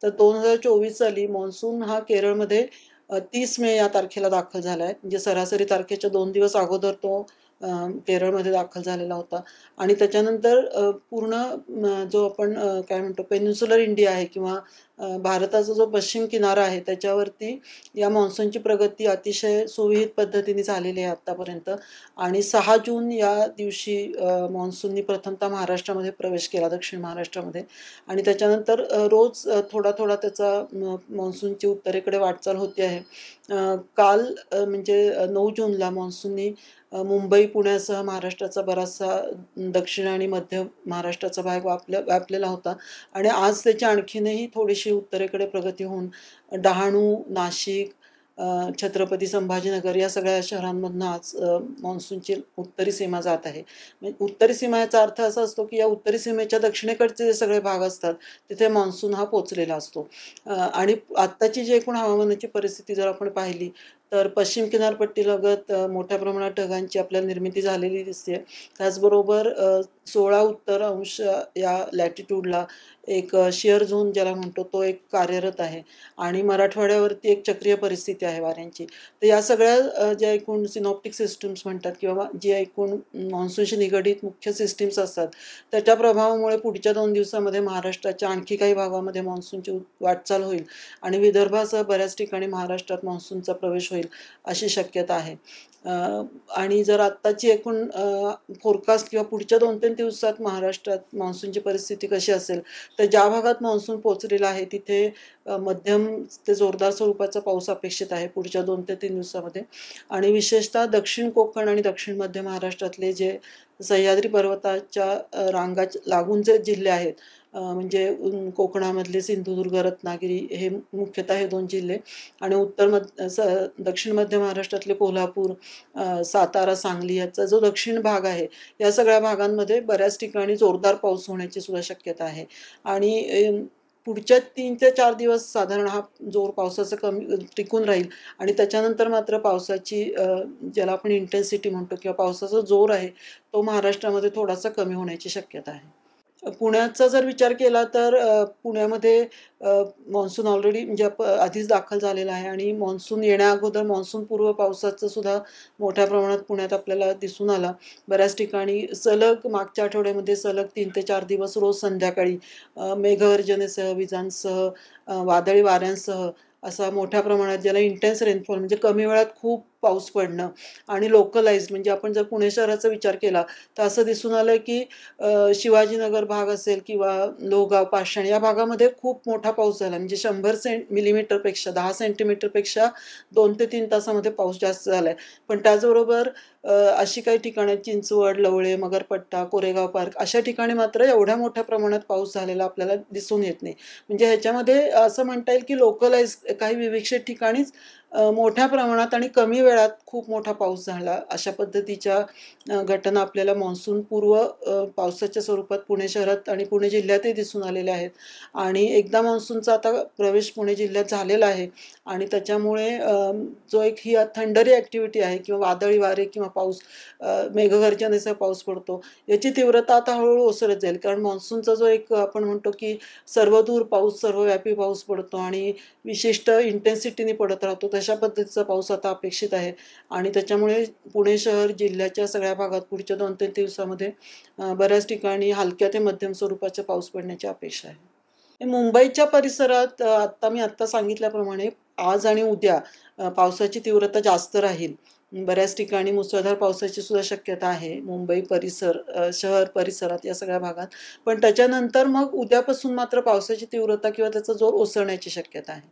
तर 2024 साली मान्सून हा केरळमध्ये 30 मे या तारखेला दाखल झाला आहे. म्हणजे सरासरी तारखेच्या 2 दिवस अगोदर तो केरळमध्ये दाखल झालेला होता आणि त्याच्यानंतर पूर्ण जो आपण काय म्हणतो पेनिन्सुलर इंडिया आहे किंवा भारताचा जो पश्चिम किनारा आहे त्याच्यावरती या मान्सूनची प्रगती अतिशय सुविहित पद्धतीने झालेली आहे आत्तापर्यंत आणि 6 जून या दिवशी मान्सूननी प्रथमतः महाराष्ट्रामध्ये प्रवेश केला, दक्षिण महाराष्ट्रामध्ये आणि त्याच्यानंतर रोज थोडा त्याचा मान्सूनची उत्तरेकडे वाटचाल होते आहे. काल म्हणजे 9 जूनला मान्सूननी मुंबई, पुण्यासह महाराष्ट्राचा बराचसा दक्षिण आणि मध्य महाराष्ट्राचा भाग व्यापलेला होता आणि आज त्याची आणखीनही थोडीशी उत्तरेकडे प्रगती होऊन डहाणू, नाशिक, छत्रपती संभाजीनगर या सगळ्या शहरांमधनं आज मान्सूनची उत्तरी सीमा जात आहे. म्हणजे उत्तरी सीमा याचा अर्थ असा असतो, की या उत्तरी सीमेच्या दक्षिणेकडचे जे सगळे भाग असतात, तिथे मान्सून हा पोहोचलेला असतो. आणि आत्ताची जी एकूण हवामानाची परिस्थिती जर आपण पाहिली, तर पश्चिम किनारपट्टीलगत मोठ्या प्रमाणात ढगांची आपल्याला निर्मिती झालेली दिसते. त्याचबरोबर 16 उत्तर अंश या लॅटिट्यूडला एक शिअर झोन ज्याला म्हणतो तो एक कार्यरत आहे आणि मराठवाड्यावरती एक चक्रीय परिस्थिती आहे वाऱ्यांची. तर या सगळ्या ज्या एकूण सिनॉप्टिक सिस्टम्स म्हणतात किंवा जी एकूण मान्सूनशी निगडीत मुख्य सिस्टीम्स असतात, त्याच्या प्रभावामुळे पुढच्या 2 दिवसामध्ये महाराष्ट्राच्या आणखी काही भागामध्ये मान्सूनची वाटचाल होईल आणि विदर्भासह बऱ्याच ठिकाणी महाराष्ट्रात मान्सूनचा प्रवेश होईल अशी शक्यता आहे. आणि जर आत्ताची एकूण फोरकास्ट किंवा पुढच्या 2-3 दिवसात महाराष्ट्रात मान्सूनची परिस्थिती कशी असेल, तर ज्या भागात मान्सून पोहोचलेला आहे तिथे मध्यम ते जोरदार स्वरूपाचा पाऊस अपेक्षित आहे पुढच्या 2 ते 3 दिवसामध्ये आणि विशेषतः दक्षिण कोकण आणि दक्षिण मध्य महाराष्ट्रातले जे सह्याद्री पर्वताच्या रांगा लागून जे जिल्हे आहेत म्हणजे कोकणामधले सिंधुदुर्ग, रत्नागिरी हे मुख्यतः हे 2 जिल्हे आणि दक्षिण मध्य महाराष्ट्रातले कोल्हापूर, सातारा, सांगली याचा जो दक्षिण भाग आहे, या सगळ्या भागांमध्ये बऱ्याच ठिकाणी जोरदार पाऊस होण्याची सुद्धा शक्यता आहे आणि पुढच्या 3 ते 4 दिवस साधारण हा जोर पावसाचा कमी टिकून राहील आणि त्याच्यानंतर मात्र पावसाची ज्याला आपण इंटेन्सिटी म्हणतो किंवा पावसाचा जोर आहे, तो महाराष्ट्रामध्ये थोडासा कमी होण्याची शक्यता आहे. पुण्याचा जर विचार केला तर पुण्यामध्ये मान्सून ऑलरेडी म्हणजे आधीच दाखल झालेला आहे आणि मान्सून येण्याअगोदर मान्सूनपूर्व पावसाचं सुद्धा मोठ्या प्रमाणात पुण्यात आपल्याला दिसून आला. बऱ्याच ठिकाणी सलग मागच्या आठवड्यामध्ये सलग 3 ते 4 दिवस रोज संध्याकाळी मेघगर्जनेसह, विजांसह, वादळी वाऱ्यांसह असा मोठ्या प्रमाणात ज्याला इंटेन्स रेनफॉल म्हणजे कमी वेळात खूप पाऊस पडणं आणि लोकलाइज्ड म्हणजे आपण जर पुणे शहराचा विचार केला तर असं दिसून आलं की शिवाजीनगर भाग असेल किंवा लोहगाव, पाषाण या भागामध्ये खूप मोठा पाऊस झाला म्हणजे 100 मिलीमीटरपेक्षा 10 सेंटीमीटरपेक्षा 2 ते 3 तासामध्ये पाऊस जास्त झाला आहे. पण त्याचबरोबर अशी काही ठिकाणं चिंचवड, लवळे, मगरपट्टा, कोरेगाव पार्क अशा ठिकाणी मात्र एवढ्या मोठ्या प्रमाणात पाऊस झालेला आपल्याला दिसून येत नाही. म्हणजे ह्याच्यामध्ये असं म्हणता येईल की लोकलाइज काही विविक्षित ठिकाणीच मोठ्या प्रमाणात आणि कमी वेळात खूप मोठा पाऊस झाला अशा पद्धतीच्या घटना आपल्याला मान्सूनपूर्व पावसाच्या स्वरूपात पुणे शहरात आणि पुणे जिल्ह्यातही दिसून आलेल्या आहेत आणि एकदा मान्सूनचा आता प्रवेश पुणे जिल्ह्यात झालेला आहे आणि त्याच्यामुळे जो एक ही थंडरी ॲक्टिव्हिटी आहे किंवा वादळी वारे किंवा पाऊस मेघगर्जनेचा पाऊस पडतो याची तीव्रता आता हळूहळू ओसरत जाईल कारण मान्सूनचा जो एक आपण म्हणतो की सर्वदूर पाऊस, सर्वव्यापी पाऊस पडतो आणि विशिष्ट इंटेन्सिटीने पडत राहतो तशा पद्धतीचा पाऊस आता अपेक्षित आहे आणि त्याच्यामुळे पुणे शहर जिल्ह्याच्या सगळ्या भागात पुढच्या 2 ते 3 दिवसामध्ये बऱ्याच ठिकाणी हलक्या ते मध्यम स्वरूपाचा पाऊस पडण्याची अपेक्षा आहे. मुंबईच्या परिसरात मी आत्ता सांगितल्याप्रमाणे आज आणि उद्या पावसाची तीव्रता जास्त राहील. बऱ्याच ठिकाणी मुसळधार पावसाची सुद्धा शक्यता आहे मुंबई परिसर, शहर परिसरात या सगळ्या भागात. पण त्याच्यानंतर मग उद्यापासून मात्र पावसाची तीव्रता किंवा त्याचा जोर ओसरण्याची शक्यता आहे.